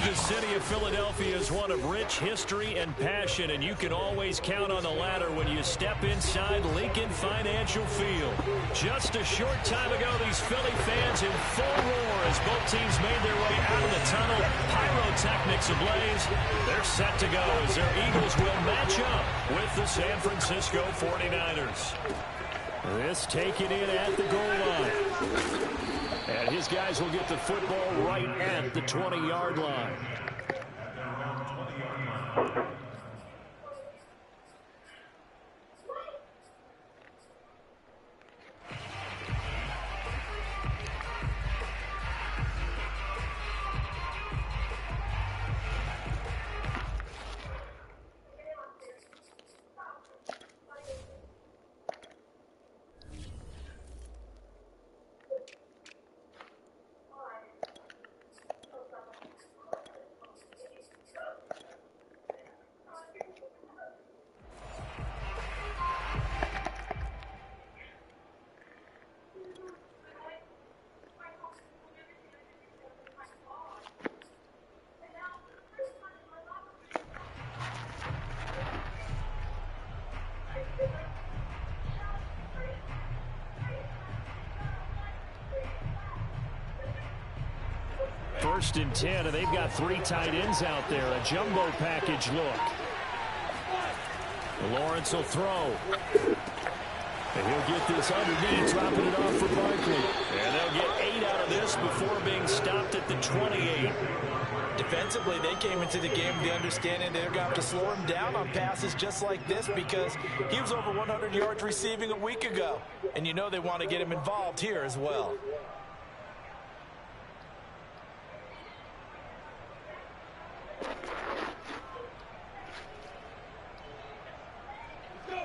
The city of Philadelphia is one of rich history and passion, and you can always count on the latter when you step inside Lincoln Financial Field. Just a short time ago, these Philly fans in full roar as both teams made their way out of the tunnel. Pyrotechnics ablaze. They're set to go as their Eagles will match up with the San Francisco 49ers. This taken in at the goal line. And his guys will get the football right at the 20-yard line. First and 10, and they've got 3 tight ends out there. A jumbo package look. Lawrence will throw. And he'll get this underneath, dropping it off for Barkley. And they'll get 8 out of this before being stopped at the 28. Defensively, they came into the game with the understanding they're going to have to slow him down on passes just like this because he was over 100 yards receiving a week ago. And you know they want to get him involved here as well.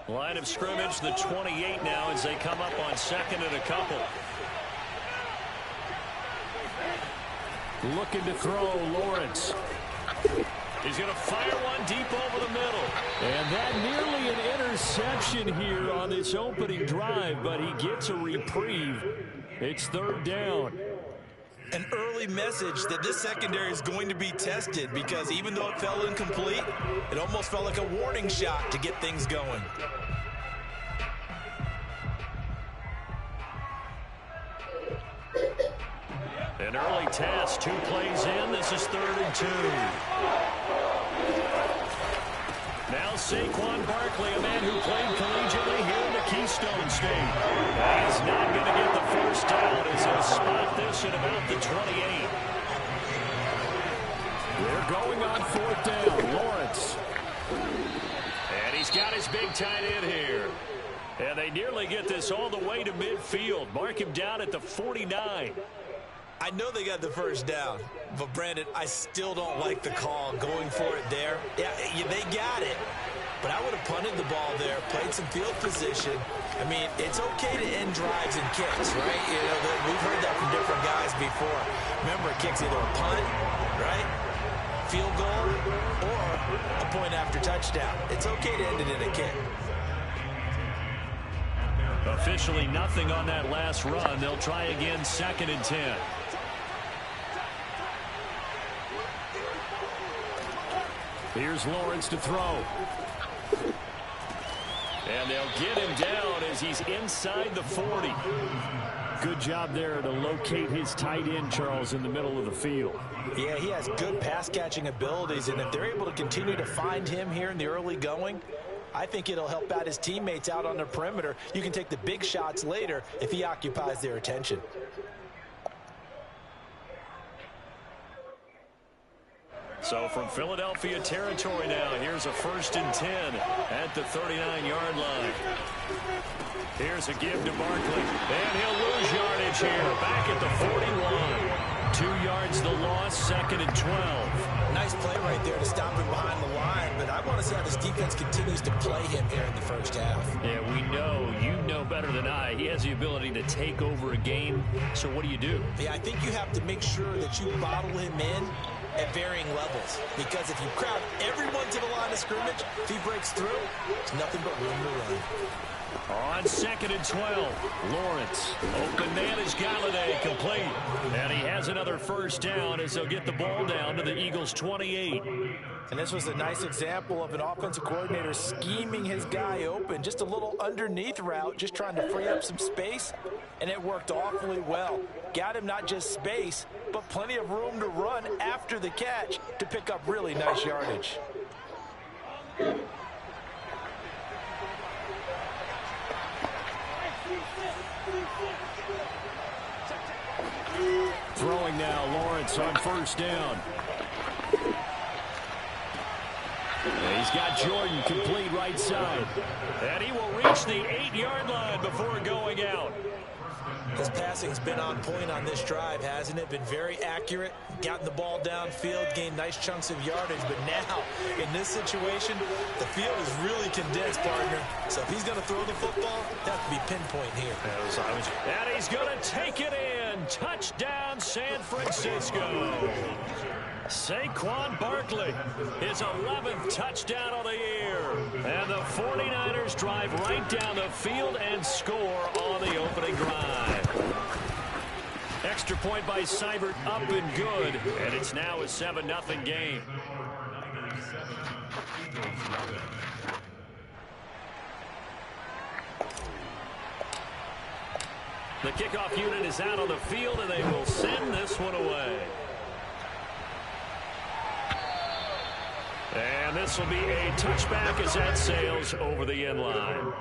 Line of scrimmage, the 28 now as they come up on second and a couple. Looking to throw, Lawrence. He's going to fire one deep over the middle. And that nearly an interception here on this opening drive, but he gets a reprieve. It's third down. An early message that this secondary is going to be tested because even though it fell incomplete, it almost felt like a warning shot to get things going. An early test, 2 plays in. This is 3rd and 2. Now Saquon Barkley, a man who played collegiately here in the Keystone State. He's not going to get the first down as he'll spot this at about the 28. They're going on 4th down. Lawrence. And he's got his big tight end here. And they nearly get this all the way to midfield. Mark him down at the 49. I know they got the first down, but Brandon, I still don't like the call going for it there. Yeah, they got it, but I would have punted the ball there, played some field position. I mean, it's okay to end drives and kicks, right? You know, we've heard that from different guys before. Remember, a kick's either a punt, right, field goal, or a point after touchdown. It's okay to end it in a kick. Officially nothing on that last run. They'll try again, 2nd and 10. Here's Lawrence to throw. And they'll get him down as he's inside the 40. Good job there to locate his tight end, Charles, in the middle of the field. Yeah, he has good pass-catching abilities, and if they're able to continue to find him here in the early going, I think it'll help out his teammates out on the perimeter. You can take the big shots later if he occupies their attention. So from Philadelphia territory now, here's a 1st and 10 at the 39-yard line. Here's a give to Barkley, and he'll lose yardage here, back at the 41. 2 yards the loss, 2nd and 12. Nice play right there to stop him behind the line, but I want to see how this defense continues to play him here in the first half. Yeah, we know, you know better than I, he has the ability to take over a game, so what do you do? Yeah, I think you have to make sure that you bottle him in at varying levels, because if you crowd everyone to the line of scrimmage, if he breaks through, it's nothing but room to run. On 2nd and 12, Lawrence. Open man is Galladay, complete. And he has another first down as they'll get the ball down to the Eagles' 28. And this was a nice example of an offensive coordinator scheming his guy open. Just a little underneath route, just trying to free up some space. And it worked awfully well. Got him not just space, but plenty of room to run after the catch to pick up really nice yardage. Throwing now, Lawrence on first down. He's got Jordan complete right side. And he will reach the 8-yard line before going out. His passing's been on point on this drive, hasn't it? Been very accurate, gotten the ball downfield, gained nice chunks of yardage. But now, in this situation, the field is really condensed, partner. So if he's going to throw the football, that have to be pinpoint here. And he's going to take it in. Touchdown, San Francisco. Saquon Barkley, his 11th touchdown of the year. And the 49ers drive right down the field and score on the opening drive. Extra point by Seibert, up and good. And it's now a 7-0 game. The kickoff unit is out on the field, and they will send this one away. And this will be a touchback as that sails over the end line.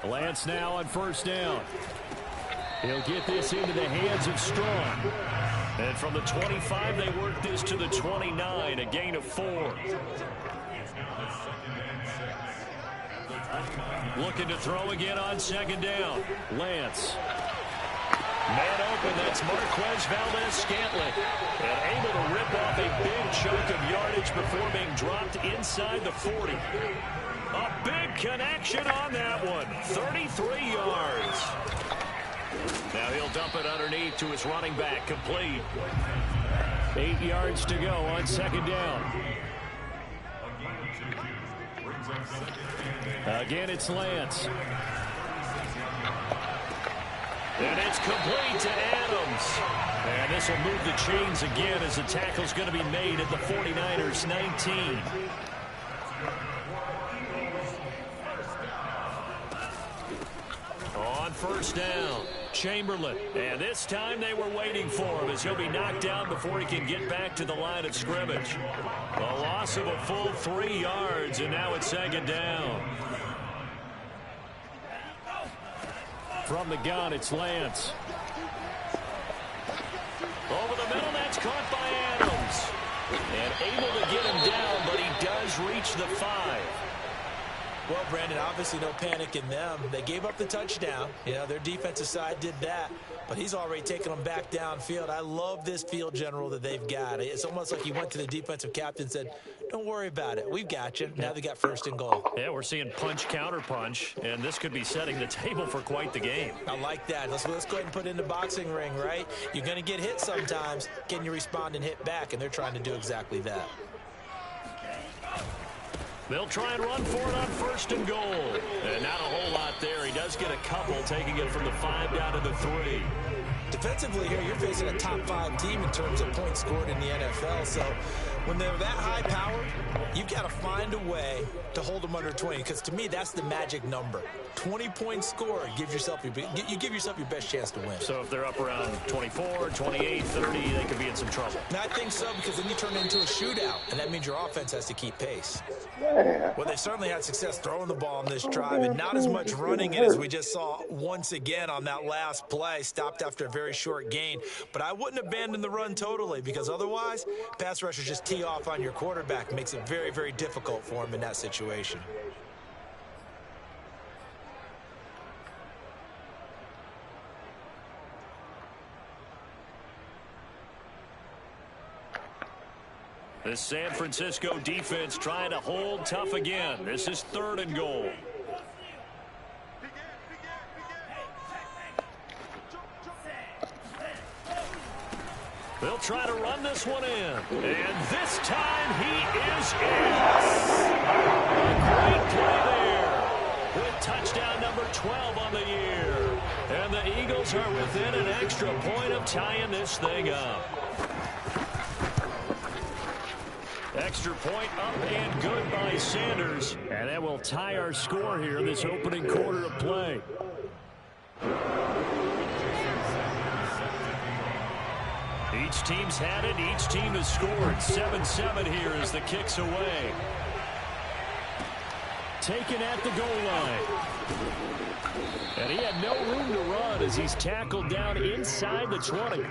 Lance now on first down. He'll get this into the hands of Strong. And from the 25, they work this to the 29, a gain of 4. Looking to throw again on second down. Lance. Man open, that's Marquez Valdez-Scantling. And able to rip off a big chunk of yardage before being dropped inside the 40. A big connection on that one. 33 yards. Now he'll dump it underneath to his running back, complete. 8 yards to go on second down. Again, it's Lance. And it's complete to Adams. And this will move the chains again as the tackle's going to be made at the 49ers 19. On first down, Chamberlain. And this time they were waiting for him as he'll be knocked down before he can get back to the line of scrimmage. A loss of a full 3 yards, and now it's second down. From the gun, it's Lance. Over the middle, that's caught by Adams. And able to get him down, but he does reach the 5. Well, Brandon, obviously no panic in them. They gave up the touchdown. You know, their defensive side did that, but he's already taken them back downfield. I love this field general that they've got. It's almost like he went to the defensive captain and said, don't worry about it. We've got you. Now they got first and goal. Yeah, we're seeing punch, counter punch, and this could be setting the table for quite the game. I like that. Let's go ahead and put it in the boxing ring, right? You're going to get hit sometimes. Can you respond and hit back? And they're trying to do exactly that. They'll try and run for it on first and goal. And not a whole lot there. He does get a couple, taking it from the 5 down to the 3. Defensively here, you're facing a top 5 team in terms of points scored in the NFL. So when they're that high powered, you've got to find a way to hold them under 20. Because to me, that's the magic number. 20-point score, you give yourself your best chance to win. So if they're up around 24, 28, 30, they could be in some trouble. And I think so, because then you turn it into a shootout, and that means your offense has to keep pace. Well, they certainly had success throwing the ball on this drive, and not as much running it as we just saw once again on that last play. Stopped after a very short gain. But I wouldn't abandon the run totally, because otherwise, pass rushers just tee off on your quarterback. Makes it very, very difficult for him in that situation. The San Francisco defense trying to hold tough again. This is 3rd and goal. They'll try to run this one in. And this time he is in. A great play there with touchdown number 12 on the year. And the Eagles are within an extra point of tying this thing up. Extra point up and good by Sanders. And that will tie our score here in this opening quarter of play. Each team's had it. Each team has scored. 7-7 here as the kick's away. Taken at the goal line. And he had no room to run as he's tackled down inside the 20.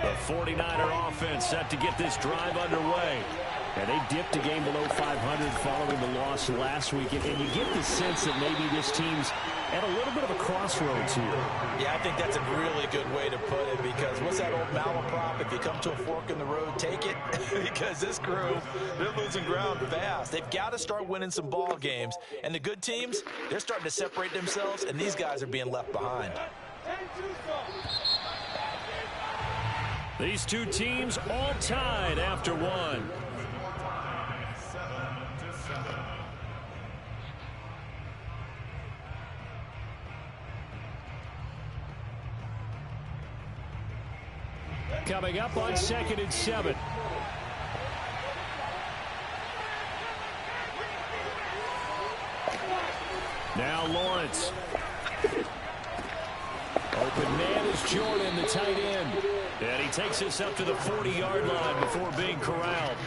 The 49er offense set to get this drive underway. And they dipped a game below 500 following the loss last week. And you get the sense that maybe this team's at a little bit of a crossroads here. Yeah, I think that's a really good way to put it, because what's that old malaprop? If you come to a fork in the road, take it. Because this crew, they're losing ground fast. They've got to start winning some ball games. And the good teams, they're starting to separate themselves, and these guys are being left behind. These two teams all tied after one. Coming up on 2nd and 7. Now Lawrence. Open man is Jordan, the tight end. And he takes this up to the 40-yard line before being corralled.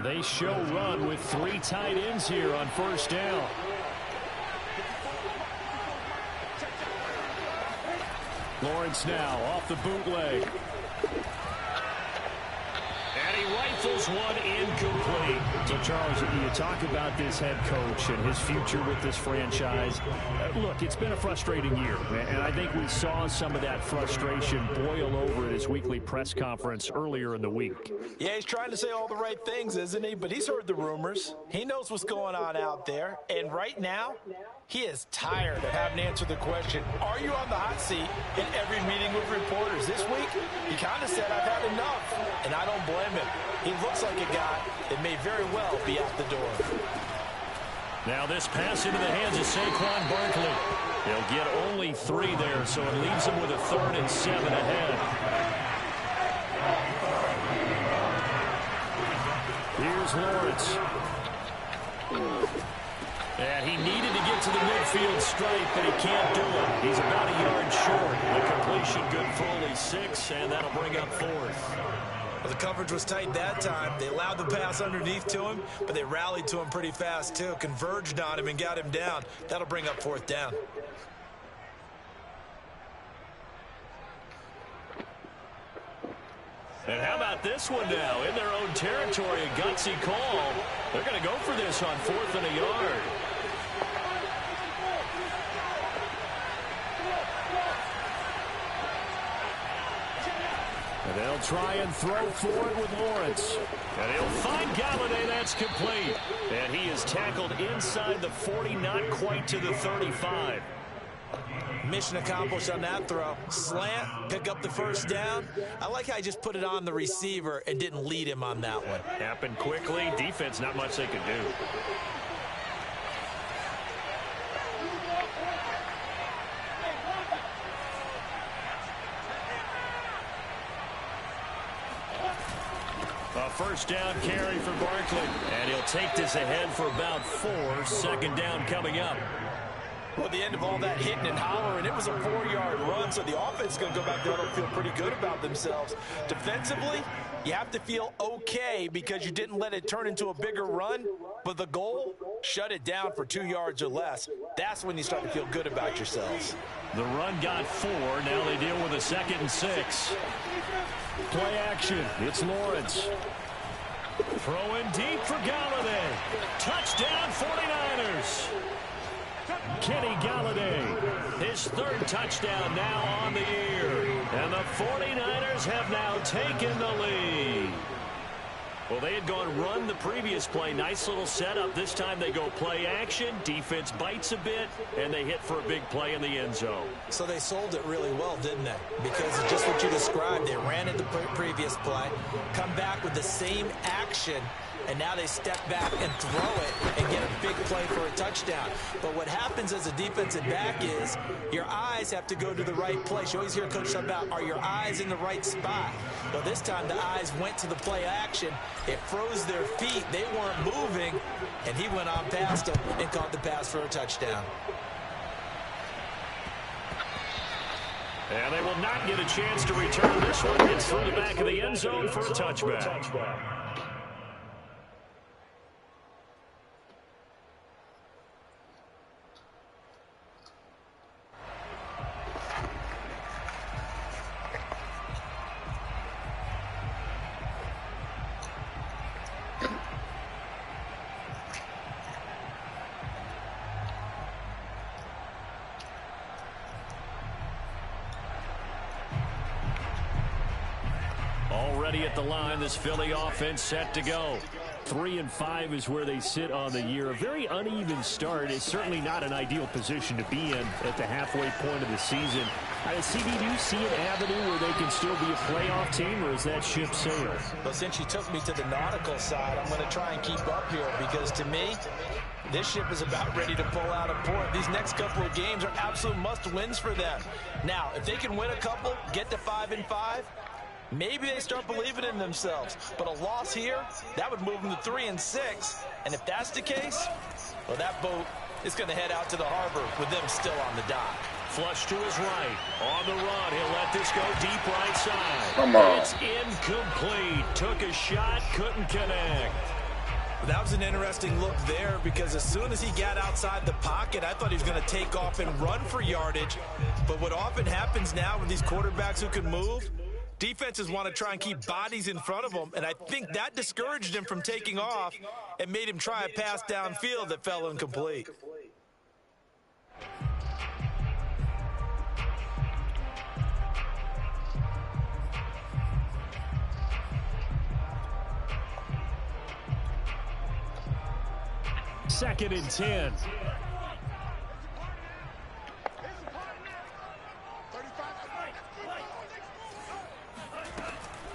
They show run with 3 tight ends here on 1st down. Lawrence now off the bootleg. And he rifles one incomplete. So, Charles, you talk about this head coach and his future with this franchise. Look, it's been a frustrating year, and I think we saw some of that frustration boil over at his weekly press conference earlier in the week. Yeah, he's trying to say all the right things, isn't he? But he's heard the rumors. He knows what's going on out there. And right now, he is tired of having to answer the question, are you on the hot seat, in every meeting with reporters. This week, he kind of said, I've had enough. And I don't blame him. He looks like a guy that may very well be out the door. Now this pass into the hands of Saquon Barkley. They'll get only 3 there, so it leaves them with a 3rd and 7 ahead. Here's Lawrence. And he needed to get to the midfield stripe, but he can't do it. He's about a yard short. The completion good for only 6, and that'll bring up 4th. Well, the coverage was tight that time. They allowed the pass underneath to him, but they rallied to him pretty fast, too. Converged on him and got him down. That'll bring up 4th down. And how about this one now? In their own territory, a gutsy call. They're going to go for this on 4th and a yard. And they'll They'll try and throw for it with Lawrence. And he'll find Galladay. That's complete. And he is tackled inside the 40, not quite to the 35. Mission accomplished on that throw. Slant, pick up the first down. I like how he just put it on the receiver and didn't lead him on that one. Happened quickly. Defense, not much they could do. A first down carry for Barkley. And he'll take this ahead for about 4. Second down coming up. Well, at the end of all that hitting and hollering, it was a 4-yard run, so the offense is going to go back there and feel pretty good about themselves. Defensively, you have to feel okay because you didn't let it turn into a bigger run, but the goal, shut it down for 2 yards or less. That's when you start to feel good about yourselves. The run got 4. Now they deal with a 2nd and 6. Play action. It's Lawrence. Throwing deep for Galladay. Touchdown 49ers. Kenny Galladay, his 3rd touchdown now on the year. And the 49ers have now taken the lead. Well, they had gone run the previous play. Nice little setup. This time they go play action. Defense bites a bit, and they hit for a big play in the end zone. So they sold it really well, didn't they? Because it's just what you described. They ran it the previous play, come back with the same action, and now they step back and throw it and get a big play for a touchdown. But what happens as a defensive back is your eyes have to go to the right place. You always hear Coach talk about, are your eyes in the right spot? Well, this time the eyes went to the play action. It froze their feet. They weren't moving, and he went on past them and caught the pass for a touchdown. And they will not get a chance to return this one. It's through the back of the end zone for a touchback. Already at the line, this Philly offense set to go. 3-5 is where they sit on the year. A very uneven start is certainly not an ideal position to be in at the halfway point of the season. CD, do you see an avenue where they can still be a playoff team, or is that ship sailed? Well, since you took me to the nautical side, I'm going to try and keep up here because to me, this ship is about ready to pull out of port. These next couple of games are absolute must-wins for them. Now, if they can win a couple, get to 5-5, maybe they start believing in themselves. But a loss here, that would move them to 3-6. And if that's the case, well, that boat is going to head out to the harbor with them still on the dock. Flush to his right. On the run, he'll let this go deep right side. Come on. It's incomplete. Took a shot, couldn't connect. That was an interesting look there because as soon as he got outside the pocket, I thought he was going to take off and run for yardage. But what often happens now with these quarterbacks who can move, defenses want to try and keep bodies in front of them, and I think that discouraged him from taking off and made him try a pass downfield that fell incomplete. Second and 10.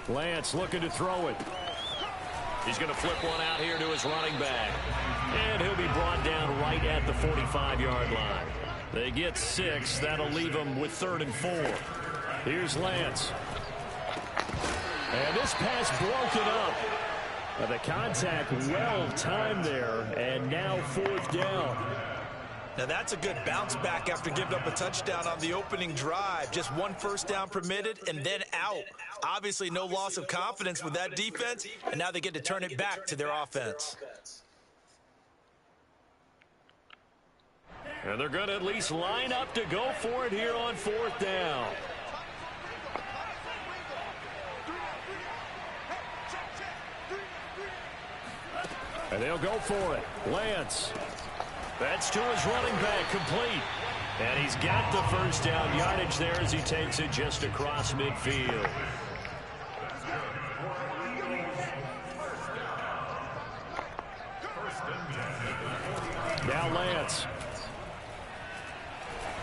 Lance looking to throw it. He's going to flip one out here to his running back. And he'll be brought down right at the 45-yard line. They get 6. That'll leave them with 3rd and 4. Here's Lance. And this pass broken up. The contact well timed there, and now 4th down. Now that's a good bounce back after giving up a touchdown on the opening drive. Just 1 first down permitted and then out. Obviously no loss of confidence with that defense, and now they get to turn it back to their offense. And they're going to at least line up to go for it here on 4th down. And they'll go for it. Lance. That's to his running back, complete. And he's got the first down yardage there as he takes it just across midfield.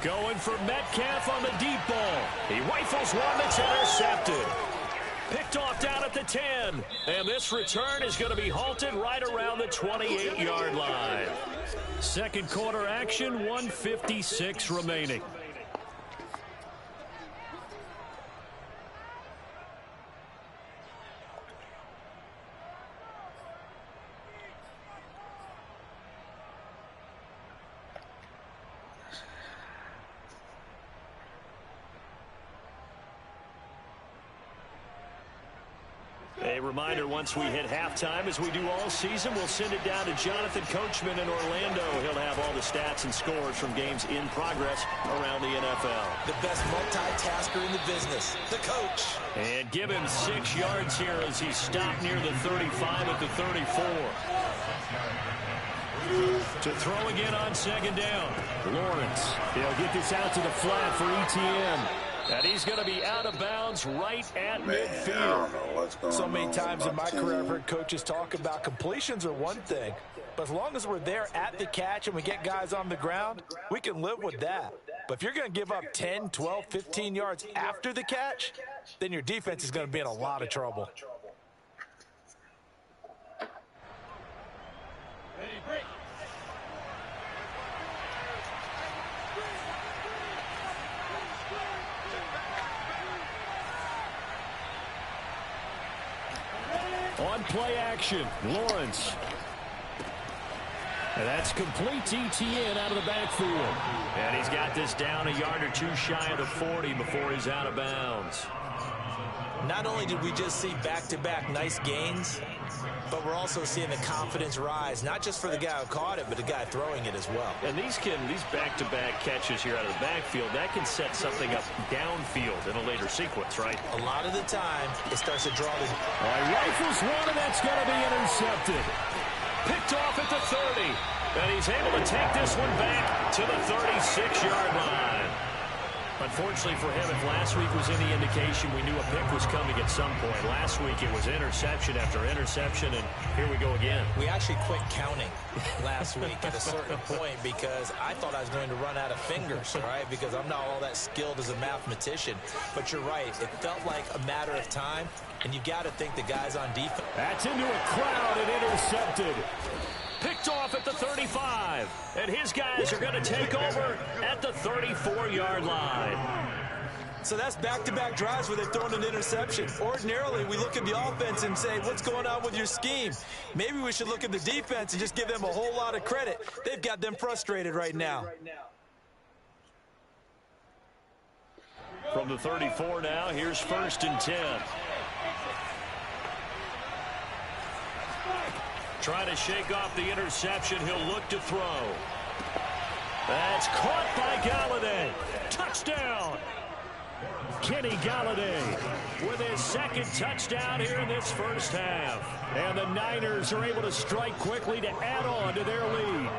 Going for Metcalf on the deep ball. He rifles one that's intercepted. Picked off down at the 10. And this return is going to be halted right around the 28-yard line. Second quarter action, 1:56 remaining. A reminder, once we hit halftime, as we do all season, we'll send it down to Jonathan Coachman in Orlando. He'll have all the stats and scores from games in progress around the NFL. The best multitasker in the business, the coach. And give him 6 yards here as he stopped near the 35 at the 34. To throw again on second down. Lawrence. He'll get this out to the flat for ETN. And he's going to be out of bounds right at midfield. I don't know what's going So on many times in my career, I've team. heard coaches talk about completions are one thing. But as long as we're there at the catch and we get guys on the ground, we can live with that. But if you're going to give up 10, 12, 15 yards after the catch, then your defense is going to be in a lot of trouble. On play action, Lawrence. And that's complete to ETN out of the backfield. And he's got this down a yard or two shy of the 40 before he's out of bounds. Not only did we just see back-to-back nice gains, but we're also seeing the confidence rise, not just for the guy who caught it, but the guy throwing it as well. And these back-to-back catches here out of the backfield, that can set something up downfield in a later sequence, right? A lot of the time, it starts to draw the... Rifles one, and that's going to be intercepted. Picked off at the 30. And he's able to take this one back to the 36-yard line. Unfortunately for him, if last week was any indication, we knew a pick was coming at some point. Last week it was interception after interception, and here we go again. We actually quit counting last week at a certain point because I thought I was going to run out of fingers, right? Because I'm not all that skilled as a mathematician. But you're right. It felt like a matter of time, and you got to think the guys on defense. That's into a crowd and intercepted. Picked off at the 35. And his guys are going to take over at the 34-yard line. So that's back-to-back drives where they've thrown an interception. Ordinarily, we look at the offense and say, what's going on with your scheme? Maybe we should look at the defense and just give them a whole lot of credit. They've got them frustrated right now. From the 34 now, here's 1st and 10. Trying to shake off the interception. He'll look to throw. That's caught by Galladay. Touchdown. Kenny Galladay with his second touchdown here in this first half. And the Niners are able to strike quickly to add on to their lead.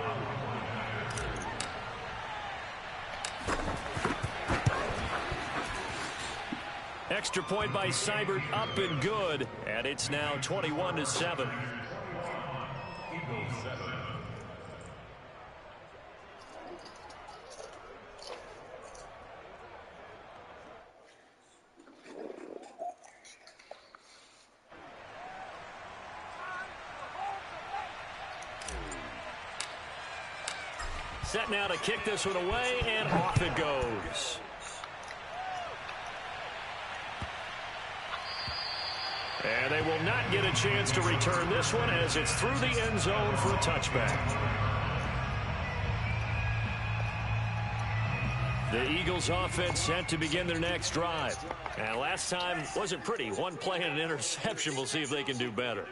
Extra point by Seibert, up and good. And it's now 21-7. Set now to kick this one away, and off it goes. And they will not get a chance to return this one as it's through the end zone for a touchback. The Eagles offense set to begin their next drive. And last time wasn't pretty. One play and an interception. We'll see if they can do better.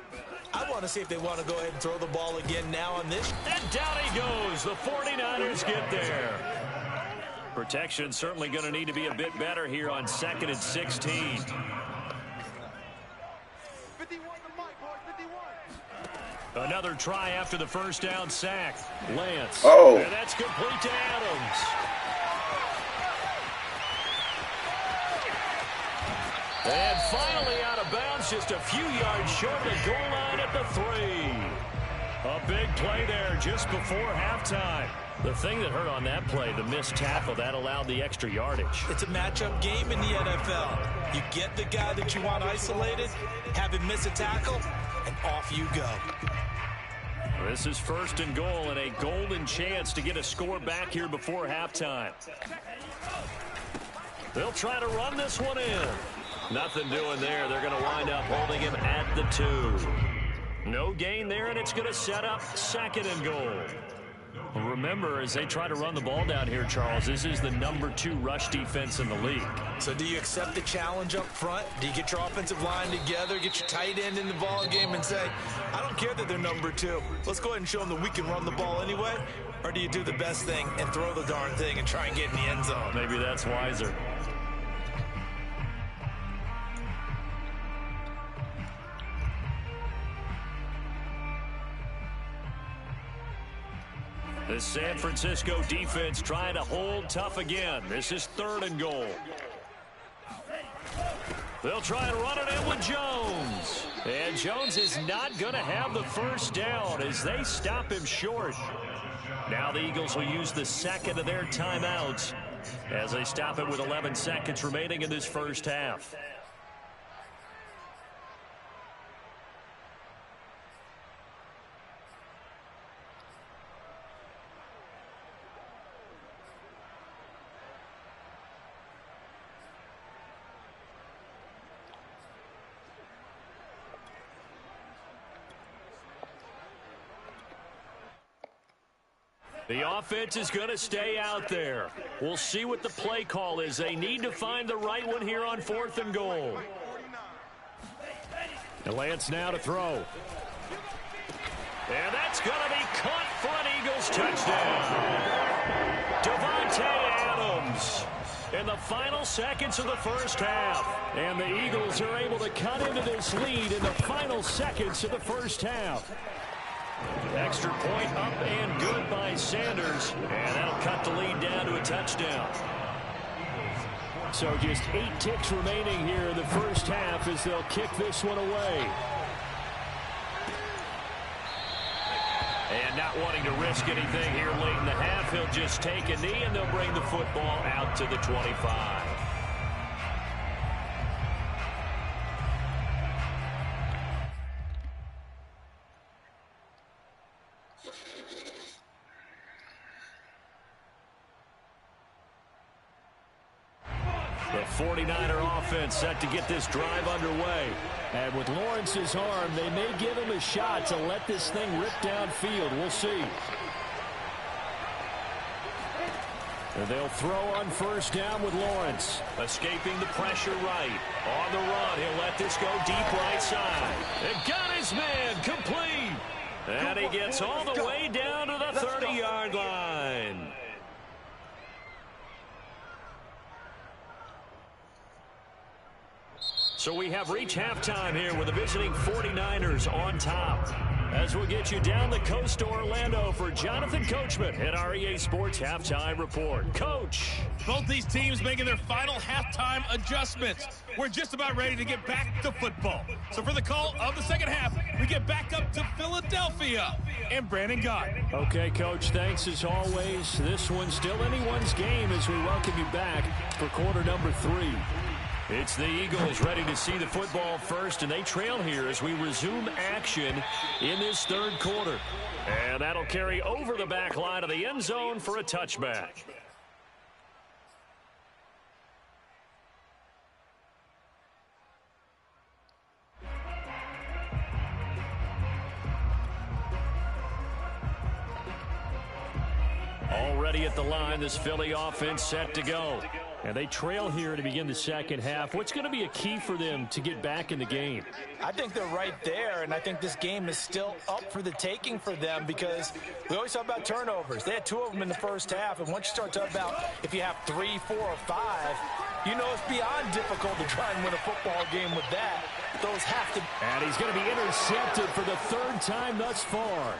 I want to see if they want to go ahead and throw the ball again now on this. And down he goes. The 49ers get there. Protection certainly going to need to be a bit better here on 2nd and 16. Another try after the first down sack. Lance. Oh. And that's complete to Adams. And finally out of bounds, just a few yards short of the goal line at the 3. A big play there just before halftime. The thing that hurt on that play, the missed tackle, that allowed the extra yardage. It's a matchup game in the NFL. You get the guy that you want isolated, have him miss a tackle, and off you go. This is 1st and goal and a golden chance to get a score back here before halftime. They'll try to run this one in. Nothing doing there. They're going to wind up holding him at the 2. No gain there, and it's going to set up 2nd and goal. Remember, as they try to run the ball down here, Charles, this is the number 2 rush defense in the league. So do you accept the challenge up front? Do you get your offensive line together, get your tight end in the ball game and say, I don't care that they're number 2. Let's go ahead and show them that we can run the ball anyway? Or do you do the best thing and throw the darn thing and try and get in the end zone? Maybe that's wiser. The San Francisco defense trying to hold tough again. This is 3rd and goal. They'll try to run it in with Jones. And Jones is not going to have the first down as they stop him short. Now the Eagles will use the 2nd of their timeouts as they stop it with 11 seconds remaining in this first half. The offense is going to stay out there. We'll see what the play call is. They need to find the right one here on 4th and goal. And Lance now to throw. And that's going to be caught for an Eagles touchdown. Davante Adams in the final seconds of the first half. And the Eagles are able to cut into this lead in the final seconds of the first half. Extra point up and good by Sanders. And that'll cut the lead down to a touchdown. So just 8 ticks remaining here in the first half as they'll kick this one away. And not wanting to risk anything here late in the half, he'll just take a knee and they'll bring the football out to the 25. The 49er offense set to get this drive underway. And with Lawrence's arm, they may give him a shot to let this thing rip downfield. We'll see. And they'll throw on first down with Lawrence. Escaping the pressure right. On the run, he'll let this go deep right side. And got his man complete. And he gets all the way down to the 30-yard line. So we have reached halftime here with the visiting 49ers on top. As we'll get you down the coast to Orlando for Jonathan Coachman at our EA Sports Halftime Report. Coach. Both these teams making their final halftime adjustments. We're just about ready to get back to football. So for the call of the second half, we get back up to Philadelphia and Brandon Gott. Okay, Coach, thanks as always. This one's still anyone's game as we welcome you back for quarter number 3. It's the Eagles ready to see the football first, and they trail here as we resume action in this third quarter. And that'll carry over the back line of the end zone for a touchback. Already at the line, this Philly offense set to go. And they trail here to begin the second half. What's going to be a key for them to get back in the game? I think they're right there, and I think this game is still up for the taking for them because we always talk about turnovers. They had 2 of them in the first half, and once you start talking about if you have 3, 4, or 5, you know it's beyond difficult to try and win a football game with that. Those have to. And he's going to be intercepted for the 3rd time thus far.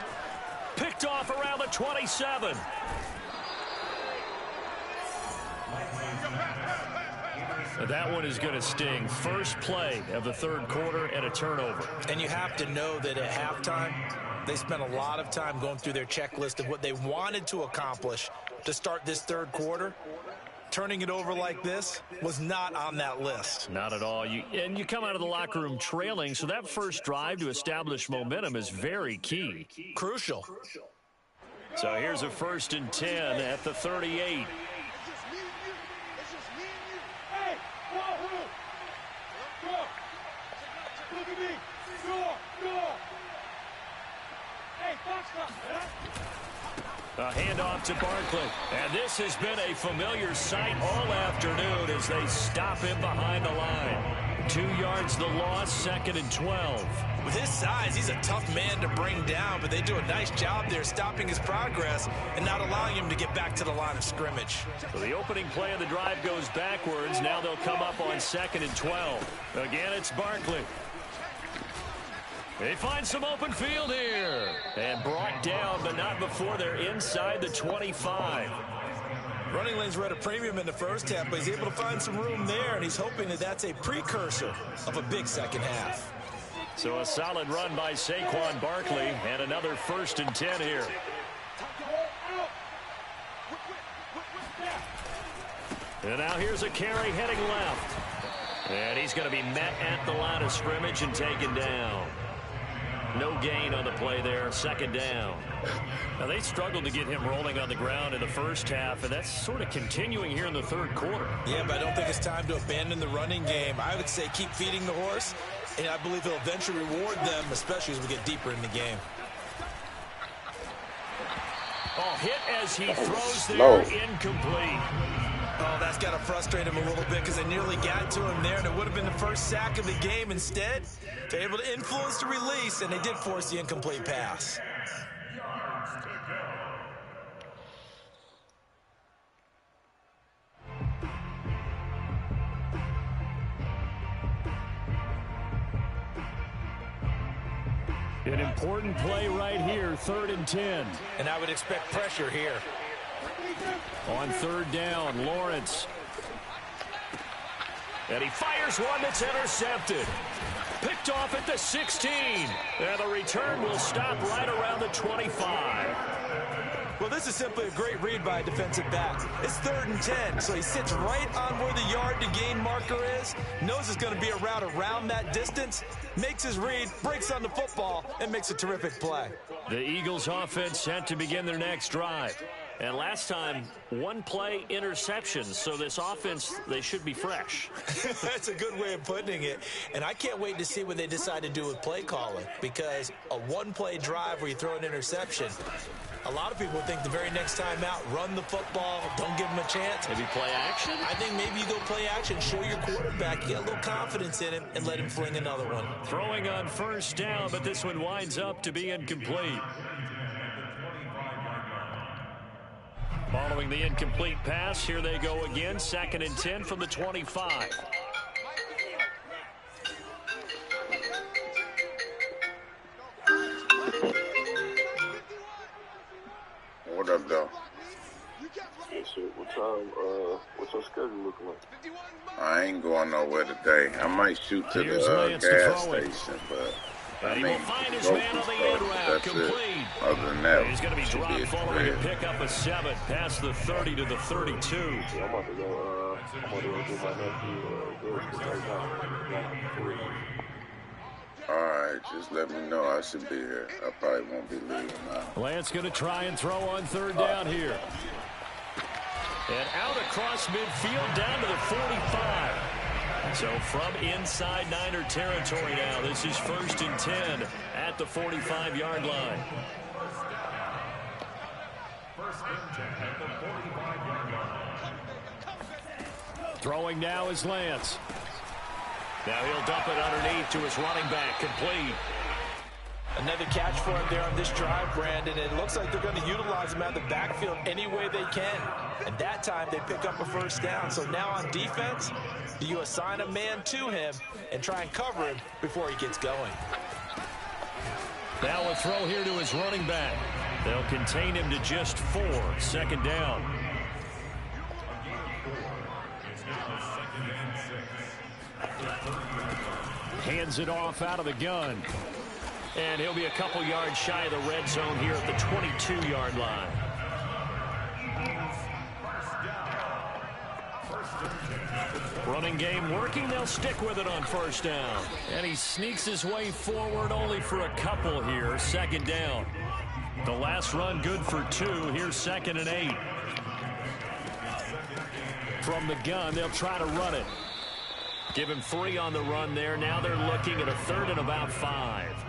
Picked off around the 27. That one is going to sting. First play of the third quarter and a turnover. And you have to know that at halftime, they spent a lot of time going through their checklist of what they wanted to accomplish to start this third quarter. Turning it over like this was not on that list. Not at all. And you come out of the locker room trailing, so that first drive to establish momentum is very key. Crucial. So here's a 1st and 10 at the 38. A handoff to Barkley. And this has been a familiar sight all afternoon as they stop him behind the line. 2 yards the loss, 2nd and 12. With his size, he's a tough man to bring down, but they do a nice job there stopping his progress and not allowing him to get back to the line of scrimmage. So the opening play of the drive goes backwards. Now they'll come up on 2nd and 12. Again, it's Barkley. They find some open field here. And brought down, but not before they're inside the 25. Running lanes were at a premium in the first half, but he's able to find some room there, and he's hoping that that's a precursor of a big second half. So a solid run by Saquon Barkley, and another 1st and 10 here. And now here's a carry heading left. And he's going to be met at the line of scrimmage and taken down. No gain on the play there, 2nd down. Now, they struggled to get him rolling on the ground in the first half, and that's sort of continuing here in the third quarter. Yeah, but I don't think it's time to abandon the running game. I would say keep feeding the horse, and I believe he'll eventually reward them, especially as we get deeper in the game. Oh, hit as he throws there, incomplete. Oh, that's got to frustrate him a little bit because they nearly got to him there, and it would have been the first sack of the game. Instead, they're able to influence the release, and they did force the incomplete pass. An important play right here, 3rd and 10. And I would expect pressure here. On 3rd down, Lawrence. And he fires one that's intercepted. Picked off at the 16. And the return will stop right around the 25. Well, this is simply a great read by a defensive back. It's 3rd and 10, so he sits right on where the yard to gain marker is, knows it's going to be a route around that distance, makes his read, breaks on the football, and makes a terrific play. The Eagles offense set to begin their next drive. And last time, 1 play interception, so this offense, they should be fresh. That's a good way of putting it. And I can't wait to see what they decide to do with play calling, because a 1-play drive where you throw an interception, a lot of people think the very next time out, run the football, don't give them a chance. Maybe play action? I think maybe you go play action, show your quarterback, get a little confidence in him, and let him fling another one. Throwing on 1st down, but this one winds up to be incomplete. Following the incomplete pass, here they go again, 2nd and 10 from the 25. What up, though? Yes, sir. What time, what's your schedule looking like? I ain't going nowhere today. I might shoot to Here's the Lance to gas throw it. station, but And I he mean, will find his go man on for the end stuff. route, That's complete. it. Other than that, He's going to be should dropped a following a career. pickup of 7 past the 30 to the 32. Yeah, I'm about to go get my nephew, right now. All right, just let me know. I should be here. I probably won't be leaving now. Lance going to try and throw on 3rd down here. And out across midfield down to the 45. So from inside Niner territory now, this is 1st and 10 at the 45-yard line. Throwing now is Lance. Now he'll dump it underneath to his running back, complete. Another catch for him there on this drive, Brandon. It looks like they're going to utilize him out of the backfield any way they can. And that time they pick up a 1st down. So now on defense, do you assign a man to him and try and cover him before he gets going? Now a throw here to his running back. They'll contain him to just 4, 2nd down. Hands it off out of the gun. And he'll be a couple yards shy of the red zone here at the 22-yard line. Running game working. They'll stick with it on first down. And he sneaks his way forward only for a couple here. Second down. The last run good for 2. Here's 2nd and 8. From the gun, they'll try to run it. Give him 3 on the run there. Now they're looking at a 3rd and about 5.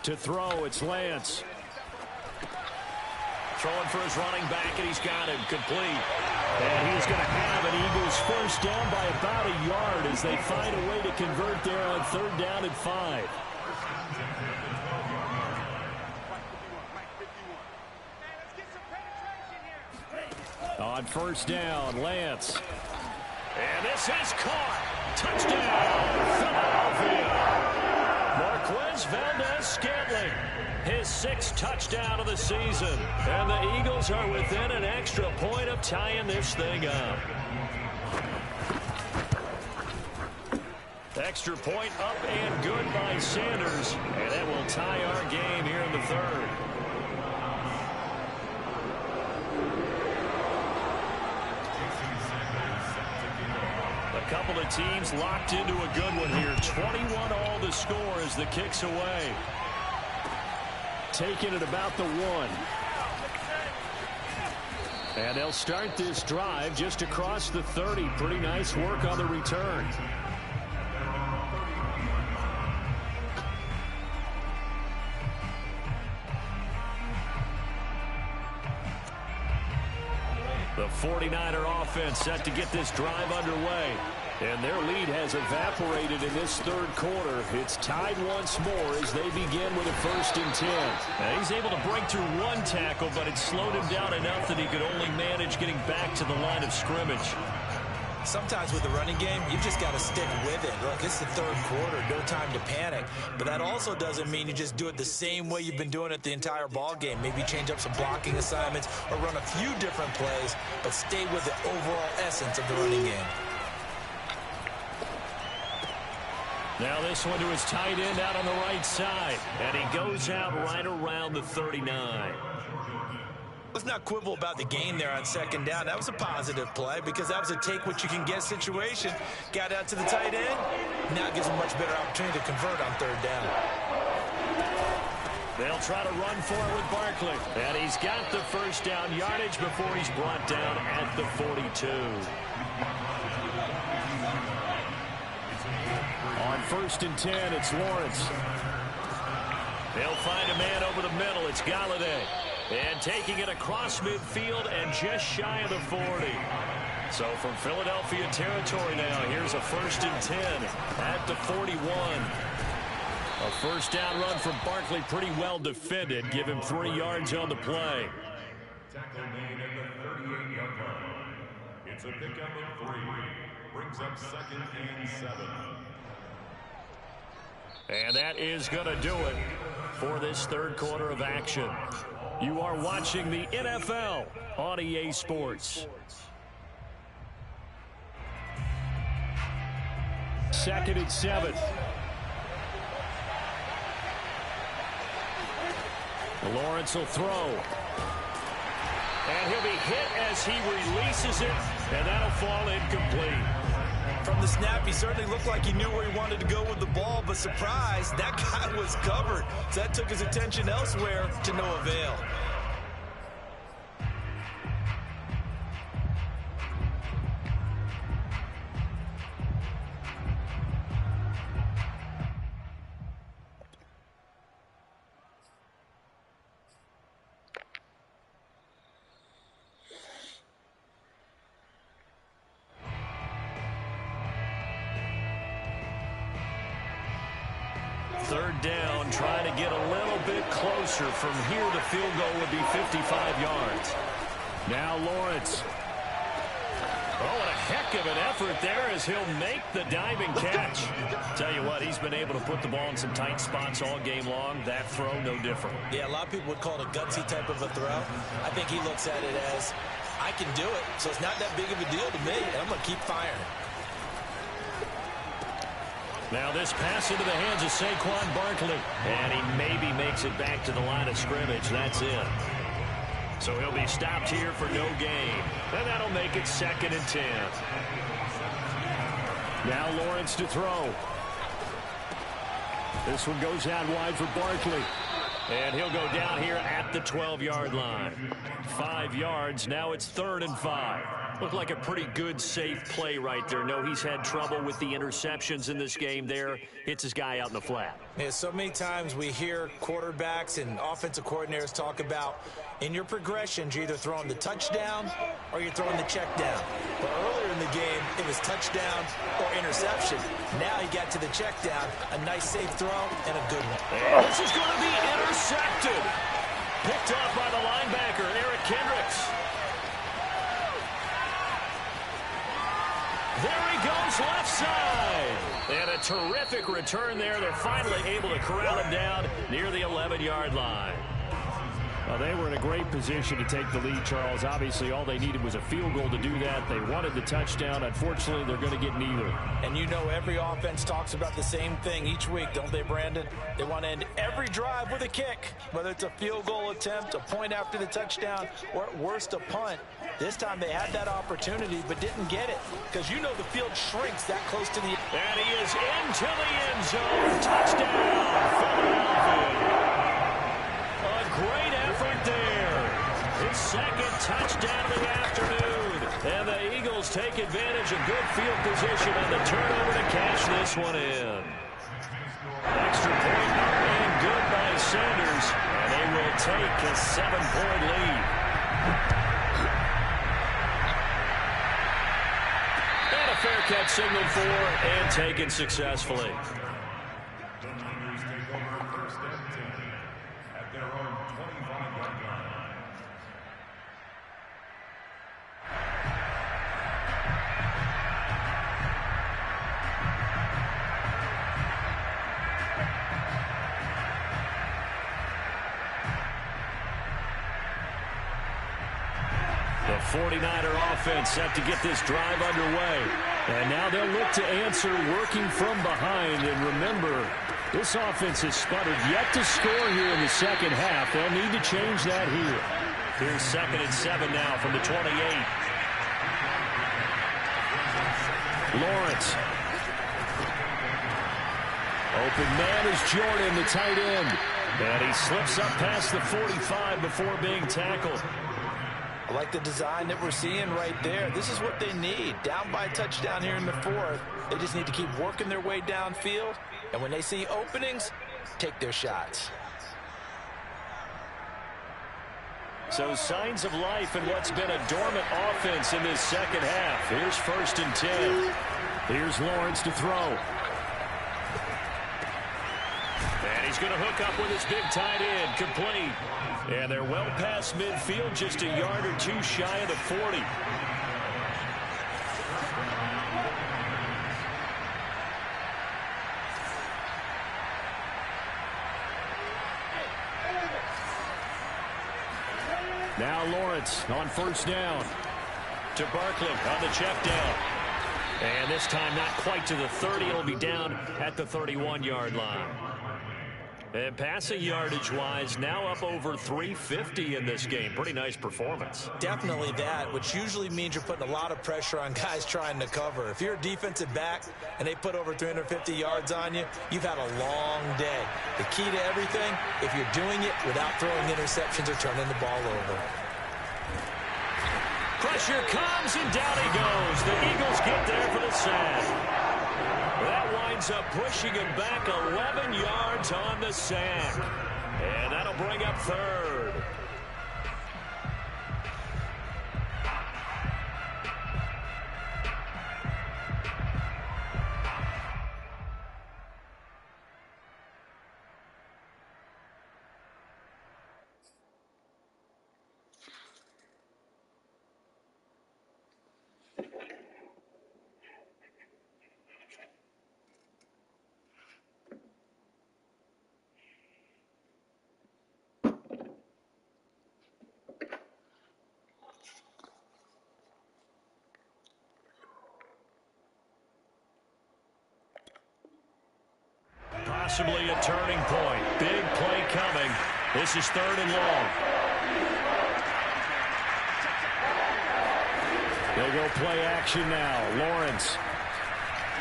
To throw, it's Lance. Throwing for his running back, and he's got him complete. And he's going to have an Eagles first down by about a yard as they find a way to convert there on 3rd down and 5. On first down, Lance. And this is caught. Touchdown, Philadelphia. Marquez Valdez-Scantling, his 6th touchdown of the season. And the Eagles are within an extra point of tying this thing up. Extra point up and good by Sanders. And that will tie our game here in the 3rd. A couple of teams locked into a good one here. 21 all the score as the kick's away. Taking it about the 1. And they'll start this drive just across the 30. Pretty nice work on the return. The 49er offense set to get this drive underway. And their lead has evaporated in this 3rd quarter. It's tied once more as they begin with a 1st and 10. Now he's able to break through 1 tackle, but it slowed him down enough that he could only manage getting back to the line of scrimmage. Sometimes with the running game, you've just got to stick with it. Look, it's the 3rd quarter, no time to panic. But that also doesn't mean you just do it the same way you've been doing it the entire ball game. Maybe change up some blocking assignments or run a few different plays, but stay with the overall essence of the running game. Now this one to his tight end out on the right side. And he goes out right around the 39. Let's not quibble about the gain there on 2nd down. That was a positive play because that was a take-what-you-can-get situation. Got out to the tight end. Now it gives him a much better opportunity to convert on 3rd down. They'll try to run for it with Barkley. And he's got the first down yardage before he's brought down at the 42. On 1st and 10, it's Lawrence. They'll find a man over the middle. It's Galladay. And taking it across midfield and just shy of the 40. So from Philadelphia territory now, here's a 1st and 10 at the 41. A first down run from Barkley, pretty well defended. Give him 3 yards on the play. Tackle made at the 38-yard line. It's a pickup of 3. Brings up 2nd and 7. And that is going to do it for this 3rd quarter of action. You are watching the NFL on EA Sports. 2nd and 7. Lawrence will throw. And he'll be hit as he releases it, and that'll fall incomplete. From the snap, he certainly looked like he knew where he wanted to go with the ball, but surprise, that guy was covered. So that took his attention elsewhere to no avail. Third down, trying to get a little bit closer. From here, the field goal would be 55 yards. Now Lawrence. Oh, what a heck of an effort there as he'll make the diving catch. Tell you what, he's been able to put the ball in some tight spots all game long. That throw, no different. Yeah, a lot of people would call it a gutsy type of a throw. I think he looks at it as I can do it, so it's not that big of a deal to me, and I'm going to keep firing. Now this pass into the hands of Saquon Barkley. And he maybe makes it back to the line of scrimmage. That's it. So he'll be stopped here for no gain. And that'll make it 2nd and 10. Now Lawrence to throw. This one goes out wide for Barkley. And he'll go down here at the 12-yard line. 5 yards. Now it's 3rd and 5. Looked like a pretty good, safe play right there. No, he's had trouble with the interceptions in this game there. Hits his guy out in the flat. Yeah, so many times we hear quarterbacks and offensive coordinators talk about in your progressions, you're either throwing the touchdown or you're throwing the check down. But earlier in the game, it was touchdown or interception. Now he got to the check down, a nice safe throw, and a good one. And this is going to be intercepted. Picked off by the linebacker, Eric Kendricks. There he goes, left side. And a terrific return there. They're finally able to corral him down near the 11-yard line. Well, they were in a great position to take the lead, Charles. Obviously, all they needed was a field goal to do that. They wanted the touchdown. Unfortunately, they're going to get neither. And you know every offense talks about the same thing each week, don't they, Brandon? They want to end every drive with a kick, whether it's a field goal attempt, a point after the touchdown, or at worst, a punt. This time they had that opportunity but didn't get it because you know the field shrinks that close to the... And he is into the end zone. Touchdown, Philadelphia. A great effort there. His 2nd touchdown of the afternoon. And the Eagles take advantage of good field position on the turnover to cash this one in. Extra point and good by Sanders. And they will take a 7-point lead. And a fair catch signaled for and taken successfully. The 49er offense set to get this drive underway. And now they'll look to answer working from behind. And remember, this offense has sputtered yet to score here in the second half. They'll need to change that here. Here's 2nd and 7 now from the 28. Lawrence. Open man is Jordan, the tight end. And he slips up past the 45 before being tackled. I like the design that we're seeing right there. This is what they need. Down by a touchdown here in the 4th. They just need to keep working their way downfield. And when they see openings, take their shots. So signs of life in what's been a dormant offense in this second half. Here's 1st and 10. Here's Lawrence to throw. And he's going to hook up with his big tight end, complete. And they're well past midfield, just a yard or two shy of the 40. Now Lawrence on 1st down. To Barkley on the check down. And this time not quite to the 30. It'll be down at the 31-yard line. And passing yardage-wise, now up over 350 in this game. Pretty nice performance. Definitely that, which usually means you're putting a lot of pressure on guys trying to cover. If you're a defensive back and they put over 350 yards on you, you've had a long day. The key to everything, if you're doing it without throwing interceptions or turning the ball over. Pressure comes, and down he goes. The Eagles get there for the sack. That winds up pushing him back 11 yards on the sack. And that'll bring up 3rd. possibly a turning point. Big play coming. This is 3rd and long. They go play action now. Lawrence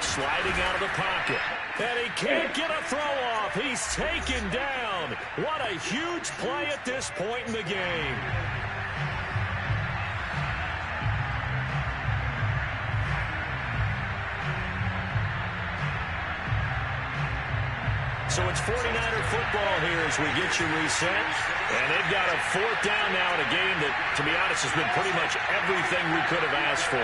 sliding out of the pocket. And he can't get a throw off. He's taken down. What a huge play at this point in the game. So it's 49er football here as we get you reset. And they've got a 4th down now in a game that, to be honest, has been pretty much everything we could have asked for.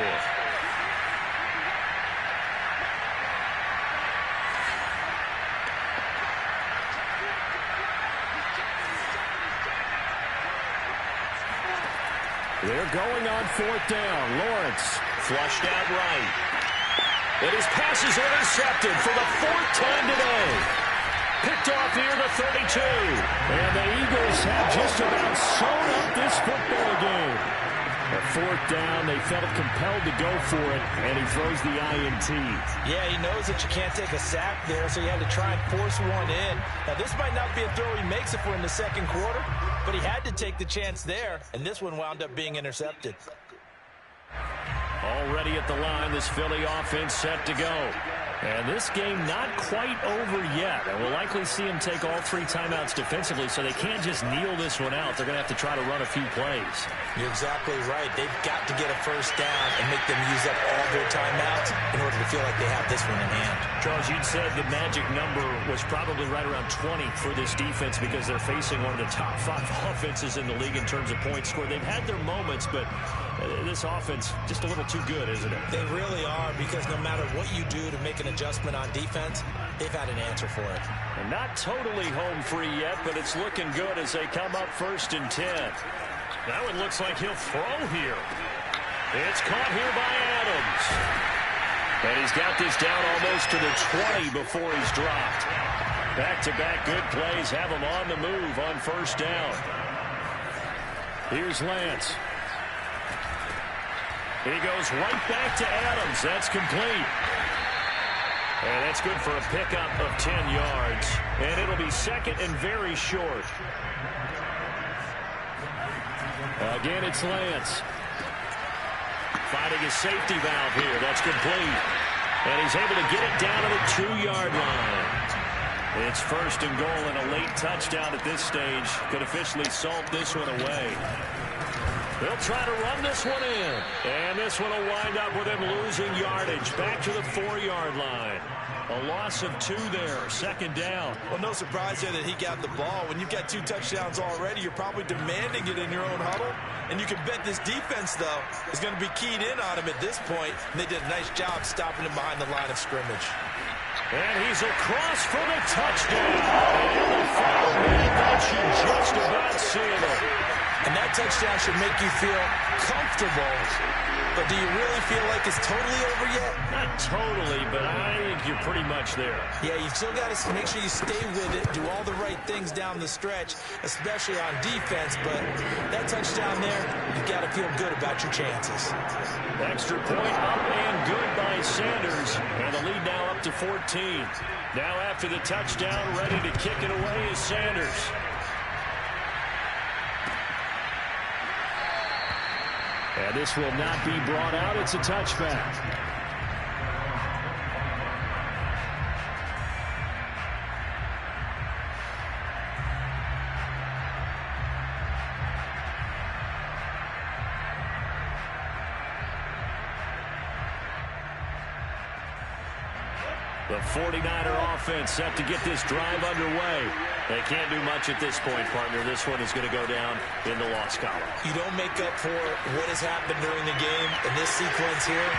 They're going on 4th down. Lawrence flushed out right. And his pass is intercepted for the 4th time today. Picked off near the 32. And the Eagles have just about sewn up this football game. At 4th down, they felt compelled to go for it, and he throws the INT. Yeah, he knows that you can't take a sack there, so he had to try and force one in. Now, this might not be a throw he makes if we're in the 2nd quarter, but he had to take the chance there, and this one wound up being intercepted. Already at the line, this Philly offense set to go. And this game not quite over yet. And we'll likely see him take all 3 timeouts defensively, so they can't just kneel this one out. They're going to have to try to run a few plays. You're exactly right. They've got to get a 1st down and make them use up all their timeouts in order to feel like they have this one in hand. Charles, you'd said the magic number was probably right around 20 for this defense because they're facing one of the top 5 offenses in the league in terms of points scored. They've had their moments, but this offense just a little too good, isn't it? They really are, because no matter what you do to make an adjustment on defense, they've had an answer for it. And not totally home free yet, but it's looking good as they come up 1st and 10. Now it looks like he'll throw here. It's caught here by Adams. And he's got this down almost to the 20 before he's dropped. Back-to-back good plays have him on the move on 1st down. Here's Lance. He goes right back to Adams. That's complete. And that's good for a pickup of 10 yards. And it'll be 2nd and very short. Again, it's Lance. Finding his safety valve here. That's complete. And he's able to get it down to the 2-yard line. It's 1st and goal and a late touchdown at this stage. Could officially salt this one away. They'll try to run this one in. And this one will wind up with him losing yardage. Back to the 4-yard line. A loss of 2 there. 2nd down. Well, no surprise there that he got the ball. When you've got 2 touchdowns already, you're probably demanding it in your own huddle. And you can bet this defense, though, is going to be keyed in on him at this point. And they did a nice job stopping him behind the line of scrimmage. And he's across for the touchdown. And the final man, that should just about seal it. And that touchdown should make you feel comfortable. But do you really feel like it's totally over yet? Not totally, but I think you're pretty much there. Yeah, you've still got to make sure you stay with it, do all the right things down the stretch, especially on defense. But that touchdown there, you've got to feel good about your chances. Extra point up and good by Sanders. And the lead now up to 14. Now after the touchdown, ready to kick it away is Sanders. And this will not be brought out. It's a touchback. The 49er offense set to get this drive underway. They can't do much at this point, partner. This one is going to go down in the loss column. You don't make up for what has happened during the game in this sequence here.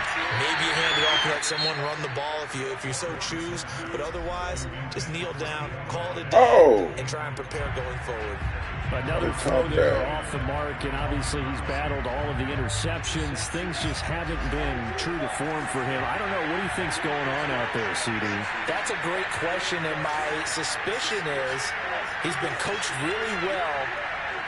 Maybe you hand it off and let someone run the ball if you so choose. But otherwise, just kneel down, call it a day, and try and prepare going forward. Another throw there off the mark, and obviously he's battled all of the interceptions. Things just haven't been true to form for him. I don't know. What do you think's going on out there, CD? That's a great question, and my suspicion is he's been coached really well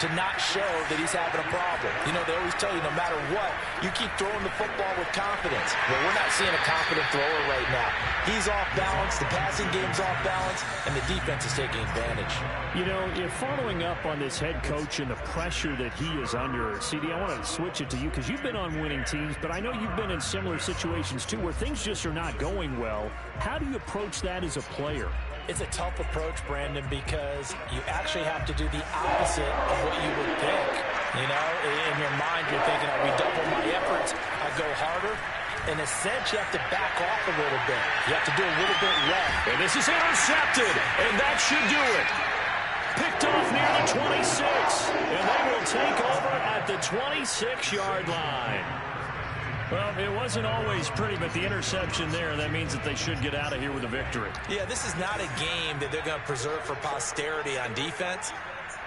to not show that he's having a problem. You know, they always tell you no matter what, you keep throwing the football with confidence. Well, we're not seeing a confident thrower right now. He's off balance, the passing game's off balance, and the defense is taking advantage. You know, if following up on this head coach and the pressure that he is under, CD, I want to switch it to you because you've been on winning teams, but I know you've been in similar situations too where things just are not going well. How do you approach that as a player? It's a tough approach, Brandon, because you actually have to do the opposite of what you would think. You know, in your mind, you're thinking, I redouble my efforts, I go harder. In a sense, you have to back off a little bit. You have to do a little bit less. And this is intercepted, and that should do it. Picked off near the 26, and they will take over at the 26-yard line. Well, it wasn't always pretty, but the interception there, that means that they should get out of here with a victory. Yeah, this is not a game that they're going to preserve for posterity on defense,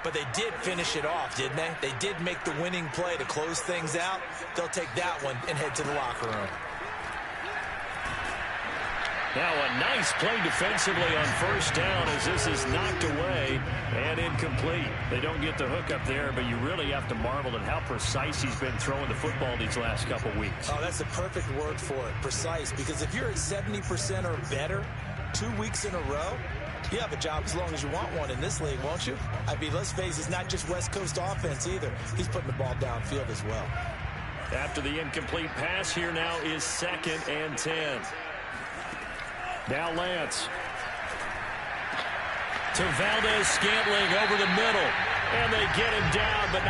but they did finish it off, didn't they? They did make the winning play to close things out. They'll take that one and head to the locker room. Now a nice play defensively on first down as this is knocked away and incomplete. They don't get the hook up there, but you really have to marvel at how precise he's been throwing the football these last couple weeks. Oh, that's the perfect word for it, precise, because if you're at 70% or better 2 weeks in a row, you have a job as long as you want one in this league, won't you? I mean, let's face it, it's not just West Coast offense either. He's putting the ball downfield as well. After the incomplete pass, here now is 2nd and 10. Now Lance. To Valdez Scantling over the middle. And they get him down, but not